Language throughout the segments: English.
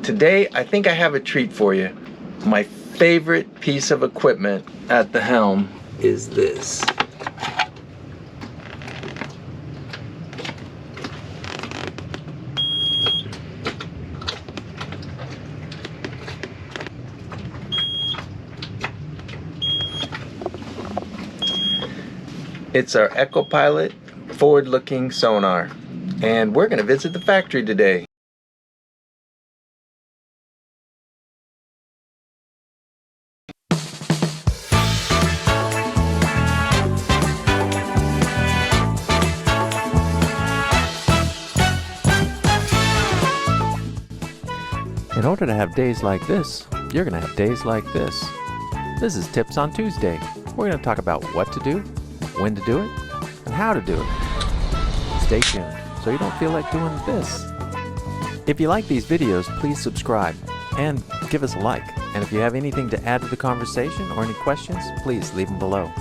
Today, I think I have a treat for you. My favorite piece of equipment at the helm is this. It's our EcoPilot forward-looking sonar, and we're going to visit the factory today. In order to have days like this, you're going to have days like this. This is Tips on Tuesday. We're going to talk about what to do, when to do it, and how to do it. Stay tuned so you don't feel like doing this. If you like these videos, please subscribe and give us a like. And if you have anything to add to the conversation or any questions, please leave them below.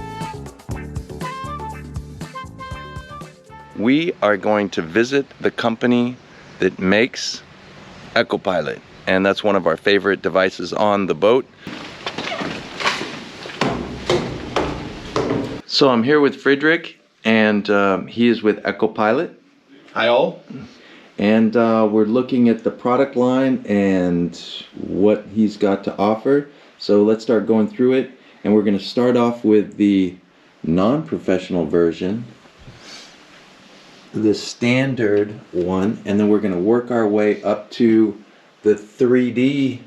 We are going to visit the company that makes EcoPilot, and that's one of our favorite devices on the boat. So I'm here with Friedrich, and he is with EcoPilot. Hi all. And we're looking at the product line and what he's got to offer. So let's start going through it, and we're going to start off with the non-professional version, the standard one, and then we're going to work our way up to the 3D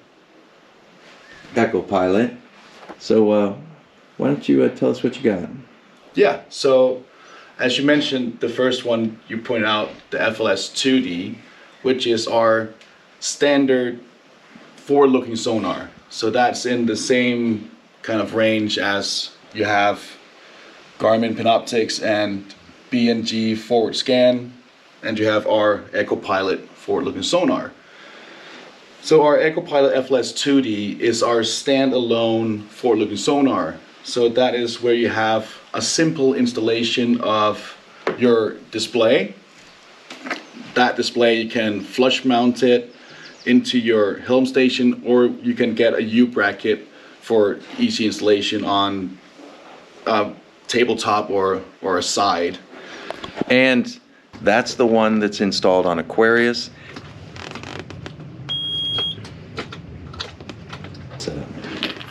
EcoPilot. So why don't you tell us what you got? Yeah, so as you mentioned, the first one you pointed out, the FLS 2D, which is our standard forward-looking sonar. So that's in the same kind of range as you have Garmin Panoptix and B&G forward scan, and you have our EcoPilot forward-looking sonar. So our EcoPilot FLS 2D is our standalone forward-looking sonar. So that is where you have a simple installation of your display. That display, you can flush mount it into your helm station, or you can get a U-bracket for easy installation on a tabletop or a side. And that's the one that's installed on Aquarius.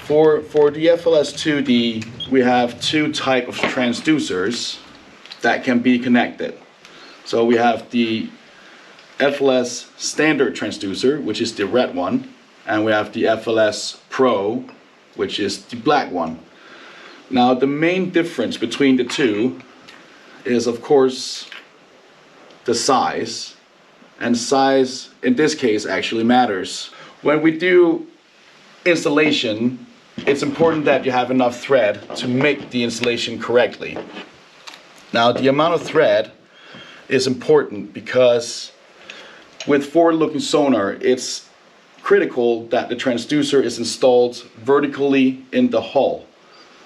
For the FLS 2D, we have two types of transducers that can be connected. So we have the FLS standard transducer, which is the red one, and we have the FLS Pro, which is the black one. Now the main difference between the two is, of course, the size, and size in this case actually matters. When we do installation, it's important that you have enough thread to make the installation correctly. Now the amount of thread is important because with forward-looking sonar, it's critical that the transducer is installed vertically in the hull.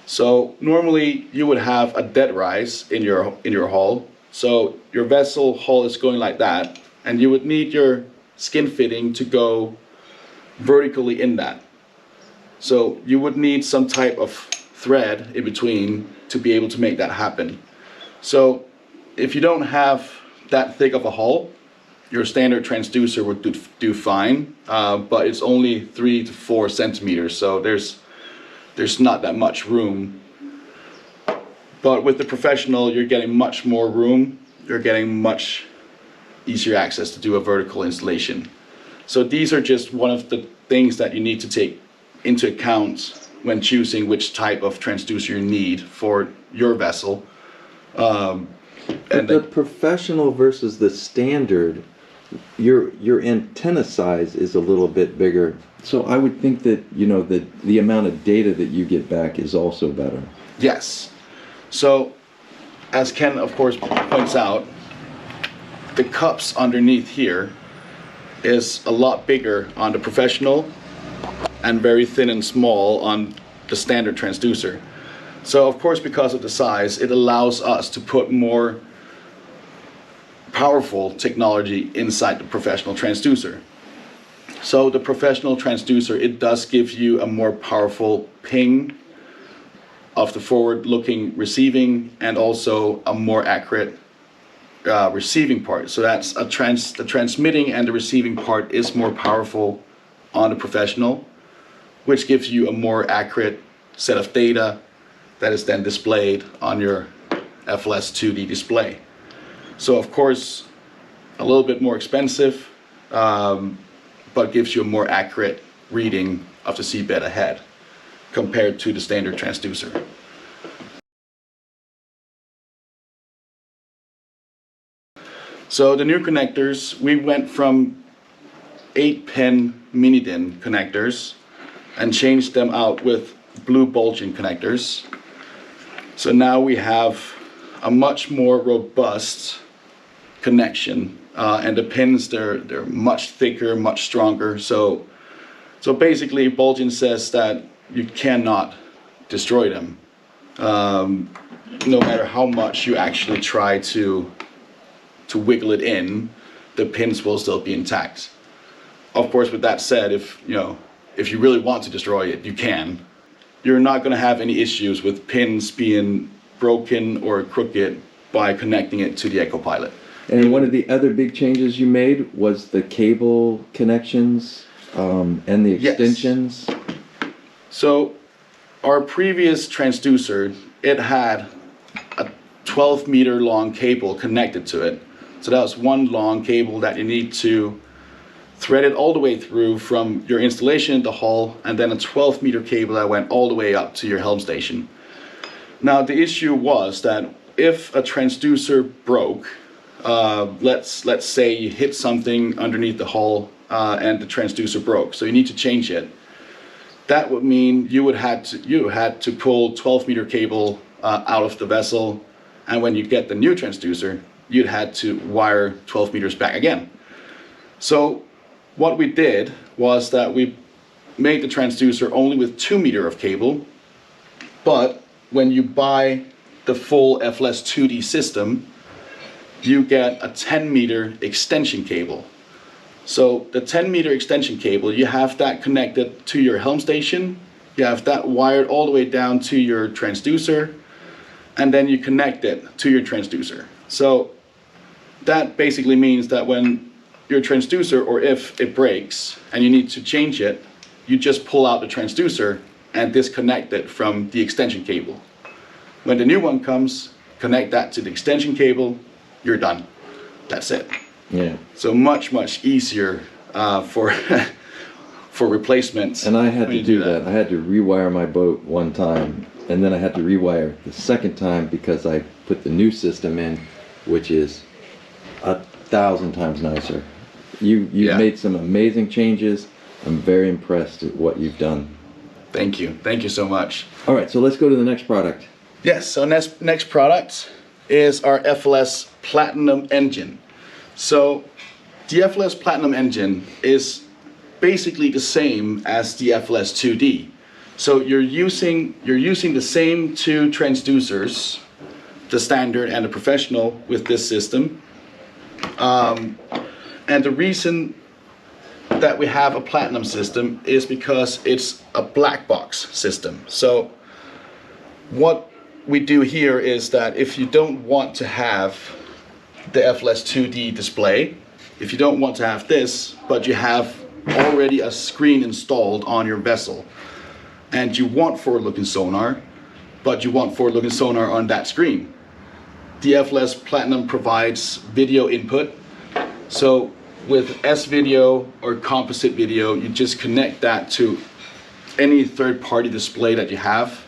So normally you would have a dead rise in your hull. So your vessel hull is going like that, and you would need your skin fitting to go vertically in that. So you would need some type of thread in between to be able to make that happen. So if you don't have that thick of a hull, your standard transducer would do fine, but it's only 3 to 4 centimeters, so there's not that much room. But with the professional, you're getting much more room. You're getting much easier access to do a vertical installation. So these are just one of the things that you need to take into account when choosing which type of transducer you need for your vessel. But the professional versus the standard, your antenna size is a little bit bigger. So I would think that, you know, the amount of data that you get back is also better. Yes. So as Ken of course points out, the cups underneath here is a lot bigger on the professional and very thin and small on the standard transducer. So of course, because of the size, it allows us to put more powerful technology inside the professional transducer. So the professional transducer, it does give you a more powerful ping of the forward-looking receiving and also a more accurate receiving part. So that's the transmitting and the receiving part is more powerful on the professional, which gives you a more accurate set of data that is then displayed on your FLS 2D display. So of course, a little bit more expensive, but gives you a more accurate reading of the seabed ahead compared to the standard transducer. So the new connectors, we went from 8-pin mini-DIN connectors and changed them out with blue bulging connectors. So now we have a much more robust connection, and the pins, they're much thicker, much stronger. So basically bulging says that you cannot destroy them, no matter how much you actually try to wiggle it in, the pins will still be intact. Of course, with that said, if you really want to destroy it, you can. You're not going to have any issues with pins being broken or crooked by connecting it to the EcoPilot. And one of the other big changes you made was the cable connections and the extensions. Yes. So our previous transducer, it had a 12-meter long cable connected to it. So that was one long cable that you need to thread it all the way through from your installation in the hull, and then a 12-meter cable that went all the way up to your helm station. Now the issue was that if a transducer broke, let's say you hit something underneath the hull and the transducer broke, so you need to change it. That would mean you had to pull 12-meter cable out of the vessel, and when you get the new transducer, you'd had to wire 12 meters back again. So what we did was that we made the transducer only with 2 meter of cable, but when you buy the full FLS 2D system, you get a 10-meter extension cable. So the 10-meter extension cable, you have that connected to your helm station, you have that wired all the way down to your transducer, and then you connect it to your transducer. So that basically means that when your transducer, or if it breaks and you need to change it, you just pull out the transducer and disconnect it from the extension cable. When the new one comes, connect that to the extension cable, you're done. That's it. Yeah. So much easier for replacements. And I had to do that. I had to rewire my boat one time, and then I had to rewire the second time because I put the new system in, which is 1,000 times nicer. You've made some amazing changes. I'm very impressed at what you've done. Thank you so much. All right, so let's go to the next product. Yes, so next product is our FLS Platinum engine. So the FLS Platinum engine is basically the same as the FLS 2D. So you're using the same two transducers, the standard and the professional, with this system. And the reason that we have a platinum system is because it's a black box system. So what we do here is that if you don't want to have the FLS 2D display, if you don't want to have this, but you have already a screen installed on your vessel, and you want forward-looking sonar, but you want forward-looking sonar on that screen, the FLS Platinum provides video input. So with S-video or composite video, you just connect that to any third-party display that you have,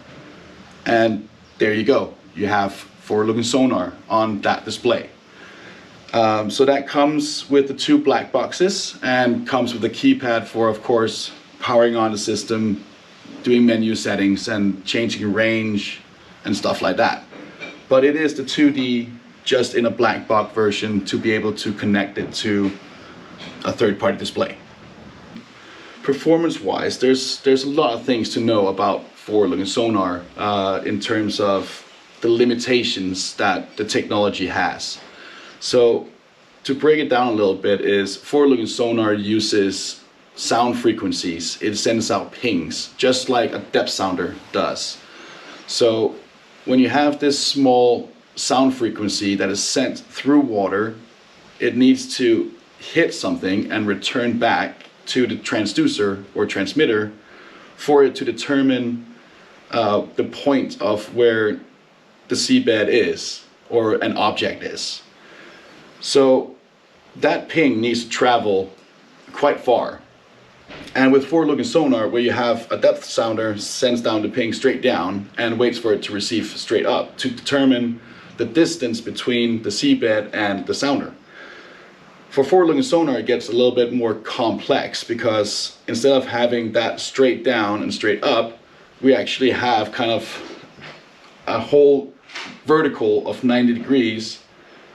and there you go. You have forward-looking sonar on that display. So that comes with the two black boxes and comes with a keypad for, of course, powering on the system, doing menu settings and changing range and stuff like that. But it is the 2D just in a black box version to be able to connect it to a third-party display. Performance-wise, there's a lot of things to know about forward-looking sonar in terms of the limitations that the technology has. So to break it down a little bit, is forward-looking sonar uses sound frequencies. It sends out pings, just like a depth sounder does. So when you have this small sound frequency that is sent through water, it needs to hit something and return back to the transducer or transmitter for it to determine the point of where the seabed is or an object is. So that ping needs to travel quite far. And with forward-looking sonar, where you have a depth sounder sends down the ping straight down and waits for it to receive straight up to determine the distance between the seabed and the sounder. For forward-looking sonar, it gets a little bit more complex because instead of having that straight down and straight up, we actually have kind of a whole vertical of 90 degrees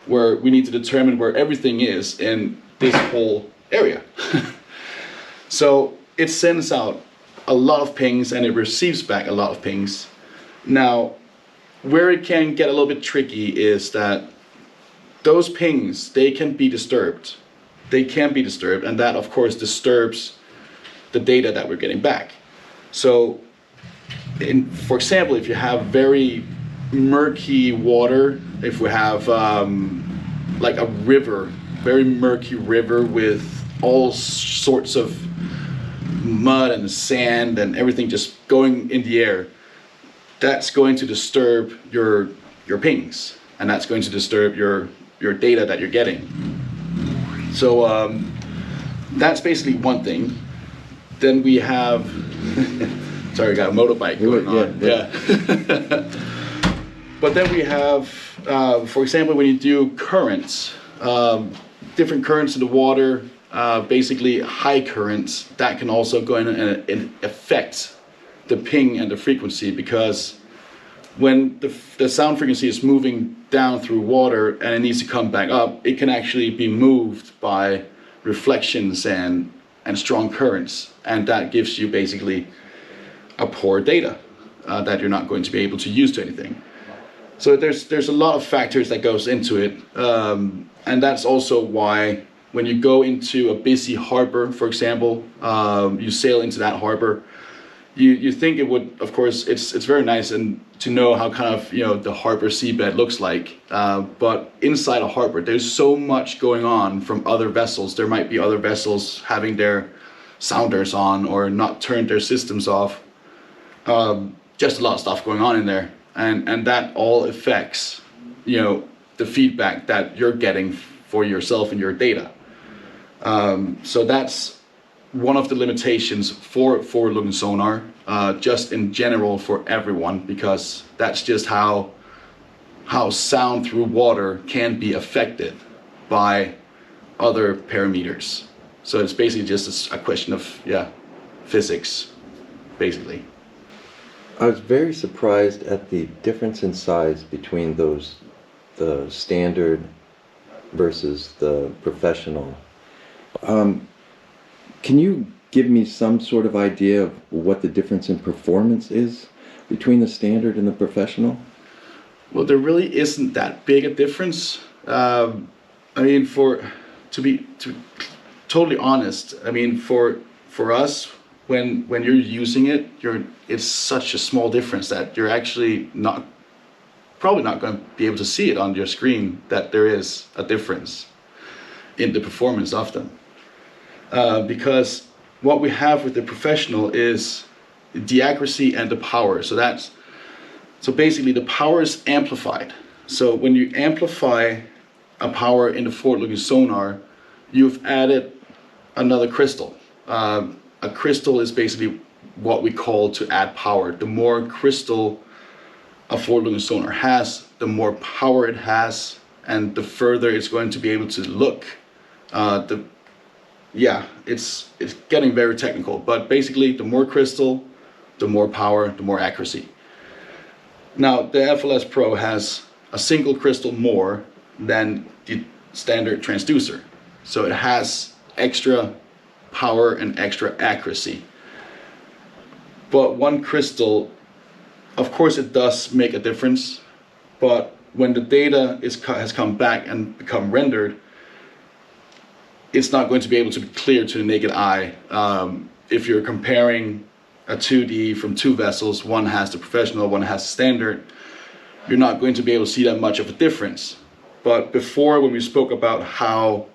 where we need to determine where everything is in this whole area. So it sends out a lot of pings and it receives back a lot of pings. Now, where it can get a little bit tricky is that those pings, they can be disturbed. They can be disturbed, and that of course disturbs the data that we're getting back. So, for example, if you have very murky water, if we have like a river, very murky river with all sorts of mud and sand and everything just going in the air, that's going to disturb your pings, and that's going to disturb your data that you're getting. So that's basically one thing. Then we have sorry, I got a motorbike going on. Yeah. But then we have, for example, when you do currents, different currents in the water, basically high currents, that can also go in and affect the ping and the frequency, because when the sound frequency is moving down through water and it needs to come back up, it can actually be moved by reflections and strong currents, and that gives you basically a poor data that you're not going to be able to use to anything. So there's a lot of factors that goes into it, and that's also why when you go into a busy harbor, for example, you sail into that harbor, you think it would, of course, it's very nice and to know how kind of, you know, the harbor seabed looks like, but inside a harbor there's so much going on from other vessels. There might be other vessels having their sounders on or not turned their systems off, just a lot of stuff going on in there, and that all affects, you know, the feedback that you're getting for yourself and your data. So that's one of the limitations for forward-looking sonar, just in general for everyone, because that's just how sound through water can be affected by other parameters. So it's basically just a question of, physics, basically. I was very surprised at the difference in size between the standard versus the professional. Can you give me some sort of idea of what the difference in performance is between the standard and the professional? Well, there really isn't that big a difference. I mean, to be totally honest, I mean, for us, when you're using it, it's such a small difference that you're actually probably not going to be able to see it on your screen, that there is a difference in the performance of them. Because what we have with the professional is the accuracy and the power. So basically the power is amplified. So when you amplify a power in the forward-looking sonar, you've added another crystal. A crystal is basically what we call to add power. The more crystal a forward-looking sonar has, the more power it has, and the further it's going to be able to look. It's getting very technical, but basically the more crystal, the more power, the more accuracy. Now the FLS Pro has a single crystal more than the standard transducer, so it has extra power and extra accuracy. But one crystal, of course it does make a difference, but when the data has come back and become rendered, it's not going to be able to be clear to the naked eye. If you're comparing a 2D from two vessels, one has the professional, one has the standard, you're not going to be able to see that much of a difference. But before, when we spoke about how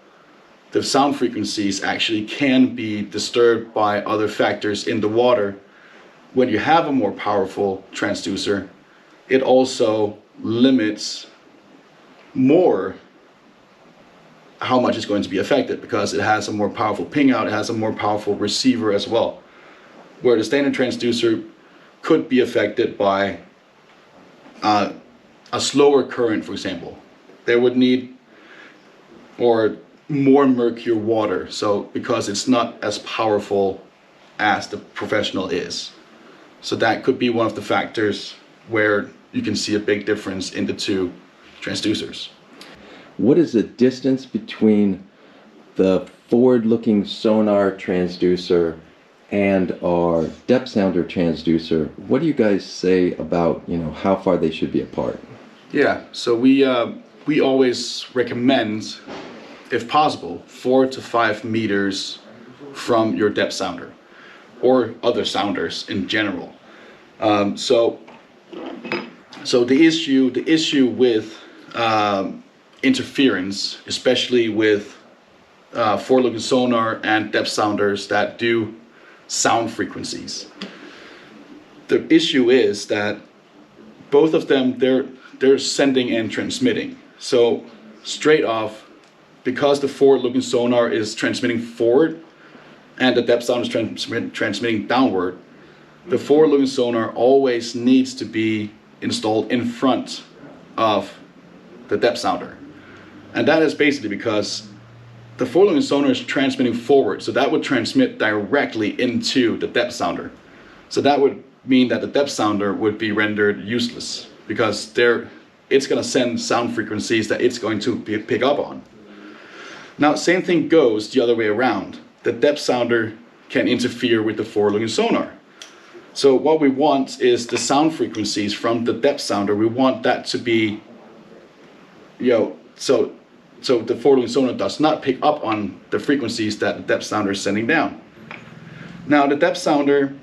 the sound frequencies actually can be disturbed by other factors in the water, when you have a more powerful transducer, it also limits more how much is going to be affected, because it has a more powerful ping out, it has a more powerful receiver as well. Where the standard transducer could be affected by a slower current, for example. They would need or more murkier water, so because it's not as powerful as the professional is. So that could be one of the factors where you can see a big difference in the two transducers. What is the distance between the forward-looking sonar transducer and our depth sounder transducer? What do you guys say about, how far they should be apart? Yeah, so we always recommend, if possible, 4 to 5 meters from your depth sounder or other sounders in general. So the issue with interference, especially with forward-looking sonar and depth sounders that do sound frequencies, the issue is that both of them, they're sending and transmitting. So straight off, because the forward-looking sonar is transmitting forward and the depth sounder is transmitting downward, the forward-looking sonar always needs to be installed in front of the depth sounder. And that is basically because the forward-looking sonar is transmitting forward, so that would transmit directly into the depth sounder. So that would mean that the depth sounder would be rendered useless, because it's going to send sound frequencies that it's going to pick up on. Now, same thing goes the other way around. The depth sounder can interfere with the forward-looking sonar. So what we want is the sound frequencies from the depth sounder. We want that to be, so the forward-looking sonar does not pick up on the frequencies that the depth sounder is sending down. Now, the depth sounder,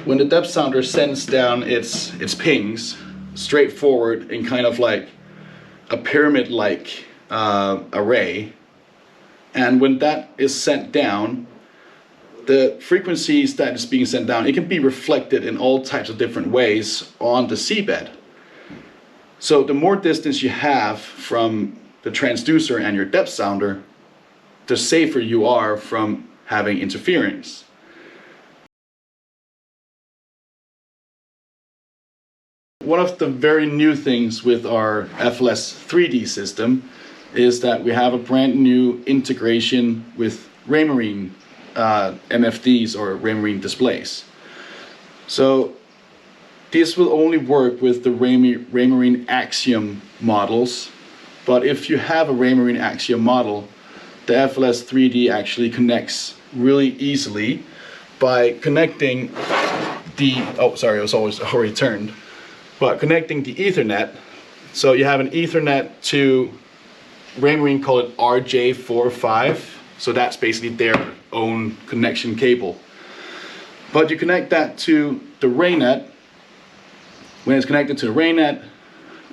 when the depth sounder sends down its pings straight forward in kind of like a pyramid-like array, and when that is sent down, the frequencies that is being sent down, it can be reflected in all types of different ways on the seabed. So the more distance you have from the transducer and your depth sounder, the safer you are from having interference. One of the very new things with our FLS 3D system is that we have a brand new integration with Raymarine MFDs or Raymarine displays. So this will only work with the Raymarine Axiom models, but if you have a Raymarine Axiom model, the FLS 3D actually connects really easily by connecting the, already turned, but connecting the Ethernet. So you have an Ethernet to Raymarine, call it RJ45, so that's basically their own connection cable. But you connect that to the RayNet. When it's connected to the RayNet,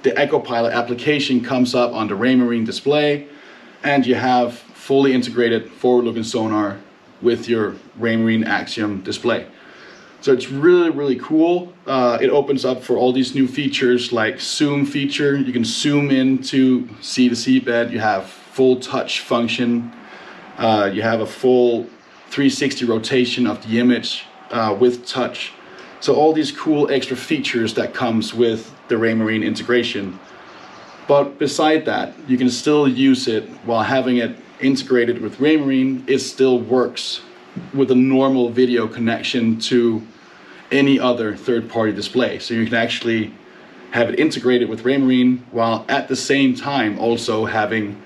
the EchoPilot application comes up on the Raymarine display, and you have fully integrated forward-looking sonar with your Raymarine Axiom display. So it's really, really cool. It opens up for all these new features like zoom feature. You can zoom in to see the seabed. You have full touch function. You have a full 360 rotation of the image with touch. So all these cool extra features that comes with the Raymarine integration. But beside that, you can still use it while having it integrated with Raymarine. It still works with a normal video connection to any other third-party display. So you can actually have it integrated with Raymarine while at the same time also having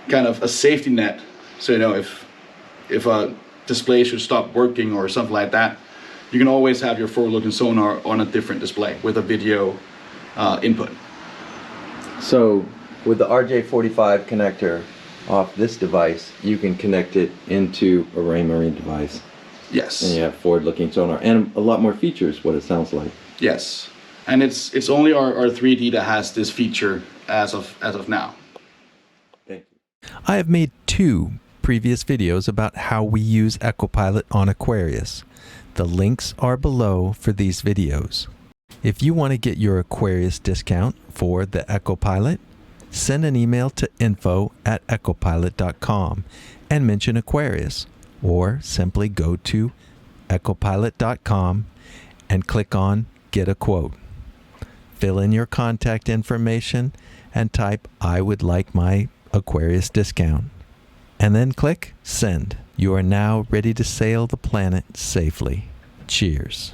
kind of a safety net. So if a display should stop working or something like that, you can always have your forward-looking sonar on a different display with a video input. So with the RJ45 connector, off this device, you can connect it into a Raymarine device. Yes. And you have forward-looking sonar and a lot more features, what it sounds like. Yes. And it's only our 3D that has this feature as of now. Thank you. I have made 2 previous videos about how we use Equipilot on Aquarius. The links are below for these videos. If you want to get your Aquarius discount for the Equipilot, send an email to info@equipilot.com and mention Aquarius, or simply go to equipilot.com and click on Get a Quote. Fill in your contact information and type "I would like my Aquarius discount," and then click Send. You are now ready to sail the planet safely. Cheers.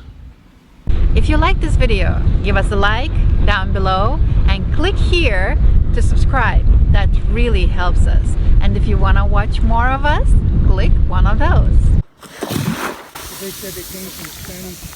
If you like this video, give us a like down below and click here to subscribe. That really helps us. And if you want to watch more of us, click one of those. They said it came from Spanish.